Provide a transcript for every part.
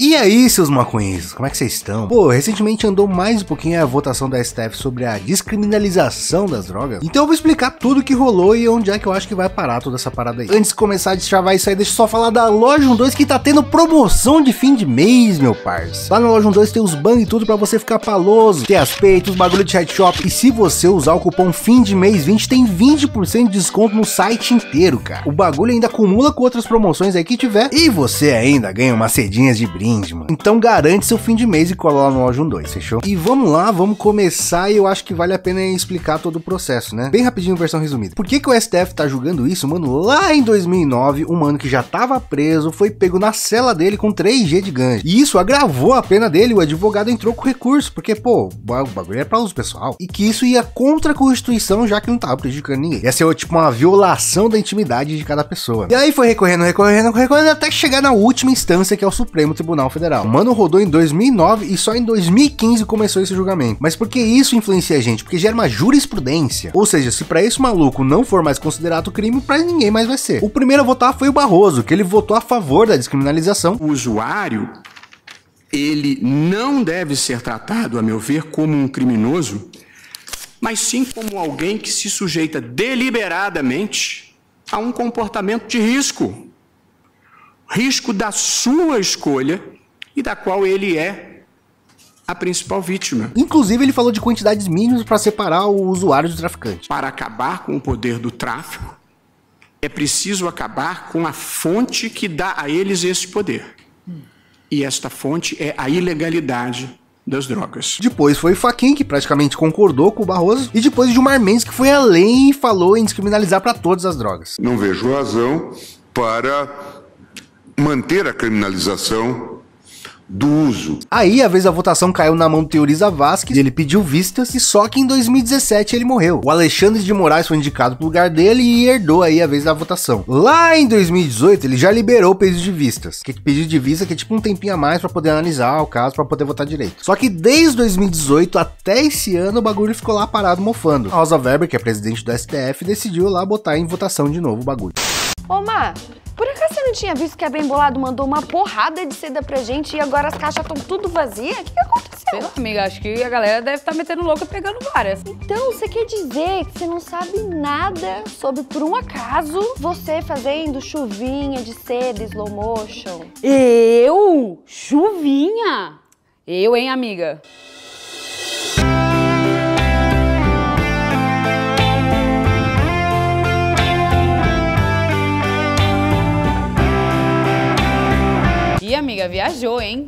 E aí, seus maconheiros, como é que vocês estão? Pô, recentemente andou mais um pouquinho a votação da STF sobre a descriminalização das drogas. Então eu vou explicar tudo o que rolou e onde é que eu acho que vai parar toda essa parada aí. Antes de começar a destravar isso aí, deixa eu só falar da Loja 12 que tá tendo promoção de fim de mês, meu parça. Lá na Loja 12 tem os bang e tudo pra você ficar paloso. Tem as peitos, os bagulho de headshop. E se você usar o cupom fim de mês 20, tem 20% de desconto no site inteiro, cara. O bagulho ainda acumula com outras promoções aí que tiver. E você ainda ganha umas cedinhas de brinde, mano. Então garante seu fim de mês e cola lá no Loja 12, fechou? E vamos lá, vamos começar e eu acho que vale a pena explicar todo o processo, né? Bem rapidinho, versão resumida. Por que que o STF tá julgando isso, mano? Lá em 2009, um mano que já tava preso foi pego na cela dele com 3G de ganja. E isso agravou a pena dele, o advogado entrou com recurso, porque, pô, o bagulho é pra uso pessoal. E que isso ia contra a Constituição, já que não tava prejudicando ninguém. Ia ser, tipo, uma violação da intimidade de cada pessoa. E aí foi recorrendo até chegar na última instância, que é o Supremo Tribunal Federal. O mano rodou em 2009 e só em 2015 começou esse julgamento. Mas por que isso influencia a gente? Porque gera uma jurisprudência. Ou seja, se pra esse maluco não for mais considerado crime, pra ninguém mais vai ser. O primeiro a votar foi o Barroso, que ele votou a favor da descriminalização. O usuário, ele não deve ser tratado, a meu ver, como um criminoso, mas sim como alguém que se sujeita deliberadamente a um comportamento de risco. Risco da sua escolha e da qual ele é a principal vítima. Inclusive, ele falou de quantidades mínimas para separar o usuário do traficante. Para acabar com o poder do tráfico, é preciso acabar com a fonte que dá a eles esse poder. E esta fonte é a ilegalidade das drogas. Depois foi Fachin, que praticamente concordou com o Barroso, e depois Gilmar Mendes, que foi além e falou em descriminalizar para todas as drogas. Não vejo razão para manter a criminalização do uso. Aí, a vez a votação caiu na mão do Teoriza Vasquez, ele pediu vistas, e só que em 2017 ele morreu. O Alexandre de Moraes foi indicado pro lugar dele e herdou aí a vez da votação. Lá em 2018, ele já liberou o pedido de vistas. Que pedido de vista que é tipo um tempinho a mais pra poder analisar o caso, pra poder votar direito. Só que desde 2018 até esse ano, o bagulho ficou lá parado mofando. A Rosa Weber, que é presidente do STF, decidiu lá botar em votação de novo o bagulho. Ô, Má, por acaso você não tinha visto que a Bem Bolado mandou uma porrada de seda pra gente e agora as caixas estão tudo vazias? O que aconteceu? Sei lá, amiga, acho que a galera deve estar metendo louco e pegando várias. Então, você quer dizer que você não sabe nada sobre, por um acaso, você fazendo chuvinha de seda slow motion? Eu? Chuvinha? Eu, hein, amiga? Ih, amiga, viajou, hein?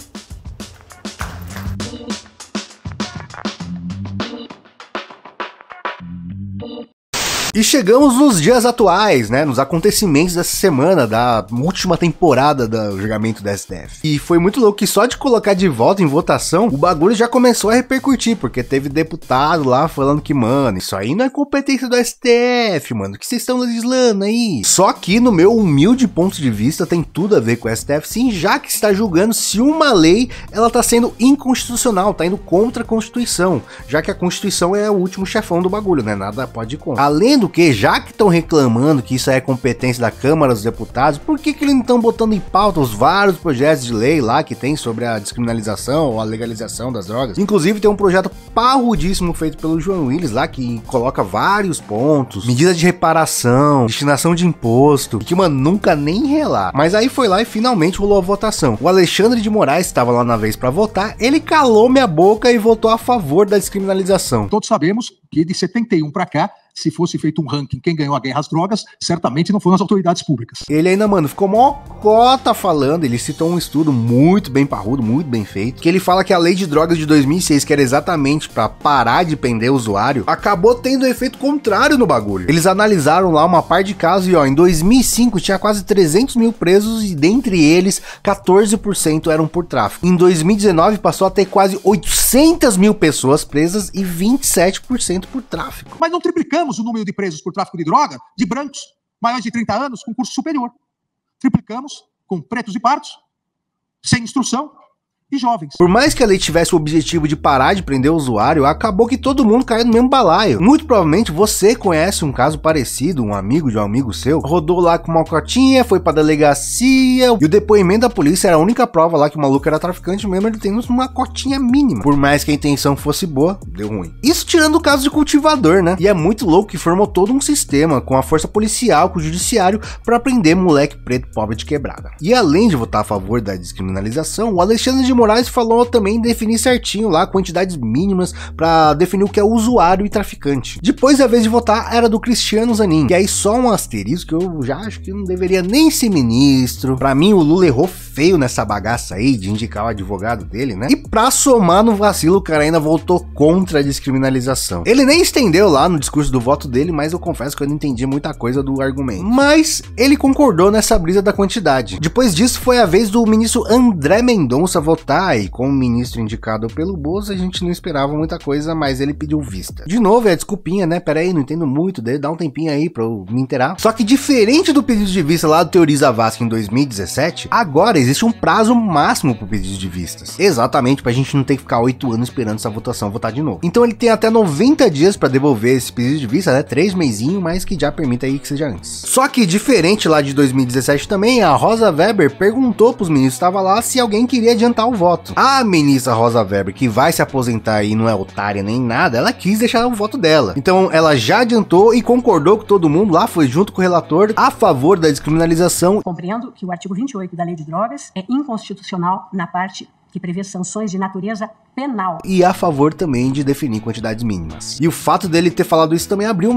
E chegamos nos dias atuais, né, nos acontecimentos dessa semana, da última temporada do julgamento da STF. E foi muito louco que só de colocar de volta em votação, o bagulho já começou a repercutir, porque teve deputado lá falando que, mano, isso aí não é competência do STF, mano, que vocês estão legislando aí? Só que, no meu humilde ponto de vista, tem tudo a ver com o STF, sim, já que está julgando se uma lei, ela tá sendo inconstitucional, tá indo contra a Constituição, já que a Constituição é o último chefão do bagulho, né, nada pode ir contra. Além do que, já que estão reclamando que isso é competência da Câmara dos Deputados, por que que eles não estão botando em pauta os vários projetos de lei lá que tem sobre a descriminalização ou a legalização das drogas? Inclusive tem um projeto parrudíssimo feito pelo João Willis lá, que coloca vários pontos, medidas de reparação, destinação de imposto, e que, mano, nunca nem relar. Mas aí foi lá e finalmente rolou a votação. O Alexandre de Moraes estava lá na vez para votar, ele calou minha boca e votou a favor da descriminalização. Todos sabemos que de 71 para cá, se fosse feito um ranking quem ganhou a guerra às drogas, certamente não foram as autoridades públicas. Ele ainda, mano, ficou mó cota falando, ele citou um estudo muito bem parrudo, muito bem feito, que ele fala que a lei de drogas de 2006, que era exatamente pra parar de prender o usuário, acabou tendo um efeito contrário no bagulho. Eles analisaram lá uma par de casos e, ó, em 2005 tinha quase 300 mil presos e dentre eles, 14% eram por tráfico. Em 2019 passou a ter quase 800 mil pessoas presas e 27% por tráfico. Mas não triplicamos o número de presos por tráfico de droga de brancos maiores de 30 anos com curso superior. Triplicamos com pretos e pardos, sem instrução e jovens. Por mais que a lei tivesse o objetivo de parar de prender o usuário, acabou que todo mundo caiu no mesmo balaio. Muito provavelmente você conhece um caso parecido, um amigo de um amigo seu, rodou lá com uma cotinha, foi pra delegacia, e o depoimento da polícia era a única prova lá que o maluco era traficante mesmo, ele tem uma cotinha mínima. Por mais que a intenção fosse boa, deu ruim. Isso tirando o caso de cultivador, né? E é muito louco que formou todo um sistema com a força policial, com o judiciário, pra prender moleque preto pobre de quebrada. E além de votar a favor da descriminalização, o Alexandre de Moraes falou também em definir certinho lá quantidades mínimas pra definir o que é usuário e traficante. Depois a vez de votar era do Cristiano Zanin, que aí só um asterisco que eu já acho que não deveria nem ser ministro. Pra mim o Lula errou feio nessa bagaça aí de indicar o advogado dele, né? E pra somar no vacilo, o cara ainda votou contra a descriminalização. Ele nem estendeu lá no discurso do voto dele, mas eu confesso que eu não entendi muita coisa do argumento. Mas ele concordou nessa brisa da quantidade. Depois disso foi a vez do ministro André Mendonça votar, e com o ministro indicado pelo Bozo a gente não esperava muita coisa, mas ele pediu vista. De novo é a desculpinha, né? Pera aí, não entendo muito dele, dá um tempinho aí pra eu me inteirar. Só que diferente do pedido de vista lá do Teoriza Vasco em 2017, agora existe um prazo máximo pro pedido de vistas. Exatamente pra gente não ter que ficar 8 anos esperando essa votação votar de novo. Então ele tem até 90 dias pra devolver esse pedido de vista, né? 3 mesinhos, mas que já permita aí que seja antes. Só que diferente lá de 2017 também, a Rosa Weber perguntou pros ministros que estavam lá se alguém queria adiantar o voto. A ministra Rosa Weber, que vai se aposentar aí, não é otária nem nada, ela quis deixar o voto dela. Então ela já adiantou e concordou com todo mundo lá, foi junto com o relator a favor da descriminalização. Compreendo que o artigo 28 da Lei de Drogas é inconstitucional na parte que prevê sanções de natureza penal. E a favor também de definir quantidades mínimas. E o fato dele ter falado isso também abriu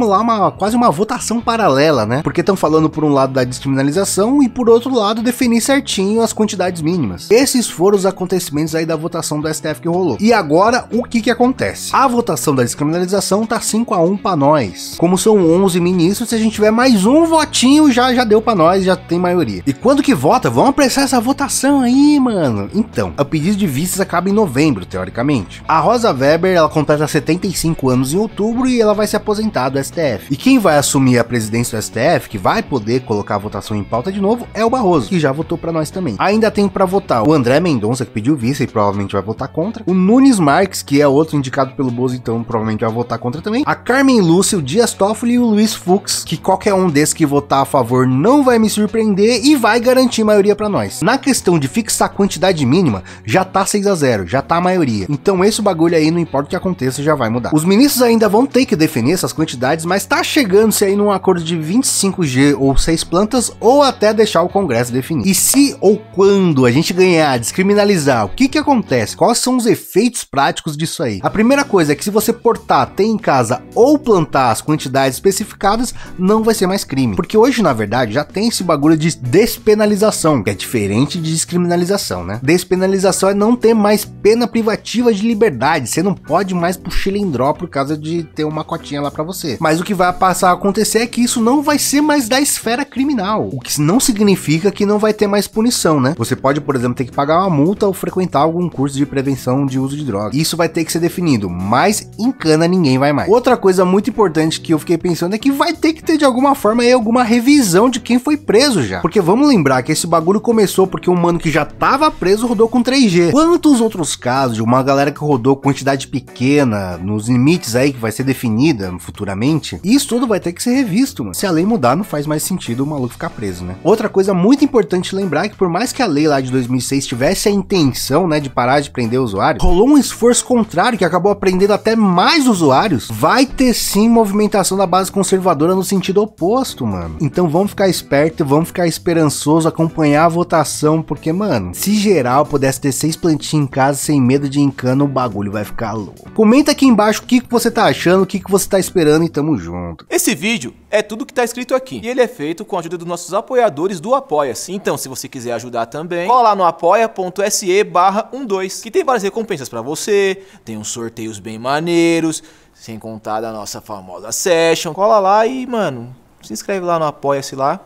quase uma votação paralela, né? Porque estão falando por um lado da descriminalização e por outro lado definir certinho as quantidades mínimas. Esses foram os acontecimentos aí da votação do STF que rolou. E agora, o que acontece? A votação da descriminalização tá 5-1 pra nós. Como são 11 ministros, se a gente tiver mais um votinho, já deu pra nós, já tem maioria. E quando que vota? Vamos apressar essa votação aí, mano. Então, o pedido de vistas acaba em novembro, teoricamente. A Rosa Weber, ela completa 75 anos em outubro e ela vai se aposentar do STF. E quem vai assumir a presidência do STF, que vai poder colocar a votação em pauta de novo, é o Barroso, que já votou pra nós também. Ainda tem pra votar o André Mendonça, que pediu vista e provavelmente vai votar contra. O Nunes Marques, que é outro indicado pelo Bozo, então provavelmente vai votar contra também. A Carmen Lúcia, o Dias Toffoli e o Luiz Fux, que qualquer um desses que votar a favor não vai me surpreender e vai garantir maioria pra nós. Na questão de fixar a quantidade mínima, já tá 6-0, já tá a maioria. Então esse bagulho aí, não importa o que aconteça, já vai mudar. Os ministros ainda vão ter que definir essas quantidades, mas tá chegando-se aí num acordo de 25G ou 6 plantas, ou até deixar o Congresso definir. E se ou quando a gente ganhar, descriminalizar, o que acontece? Quais são os efeitos práticos disso aí? A primeira coisa é que se você portar, ter em casa ou plantar as quantidades especificadas, não vai ser mais crime. Porque hoje, na verdade, já tem esse bagulho de despenalização, que é diferente de descriminalização, né? Despenalização é não ter mais pena privativa de liberdade, você não pode mais pro chilindró por causa de ter uma cotinha lá pra você. Mas o que vai passar a acontecer é que isso não vai ser mais da esfera criminal, o que não significa que não vai ter mais punição, né? Você pode, por exemplo, ter que pagar uma multa ou frequentar algum curso de prevenção de uso de drogas. Isso vai ter que ser definido, mas em cana ninguém vai mais. Outra coisa muito importante que eu fiquei pensando é que vai ter que ter de alguma forma aí alguma revisão de quem foi preso já. Porque vamos lembrar que esse bagulho começou porque um mano que já tava preso rodou com 3G. Quantos outros casos de uma galera que rodou quantidade pequena, nos limites aí que vai ser definida futuramente, isso tudo vai ter que ser revisto, mano. Se a lei mudar, não faz mais sentido o maluco ficar preso, né? Outra coisa muito importante lembrar é que por mais que a lei lá de 2006 tivesse a intenção, né, de parar de prender o usuário, rolou um esforço contrário que acabou prendendo até mais usuários. Vai ter sim movimentação da base conservadora no sentido oposto, mano. Então vamos ficar esperto, vamos ficar esperançoso, acompanhar a votação, porque, mano, se geral pudesse ter 6 plantinhas em casa sem medo de encana, o bagulho vai ficar louco. Comenta aqui embaixo o que você tá achando, o que você tá esperando e tamo junto. Esse vídeo é tudo que tá escrito aqui e ele é feito com a ajuda dos nossos apoiadores do Apoia-se. Então, se você quiser ajudar também, cola lá no apoia.se/12, que tem várias recompensas pra você, tem uns sorteios bem maneiros, sem contar da nossa famosa session. Cola lá e, mano, se inscreve lá no Apoia-se lá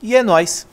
e é nóis.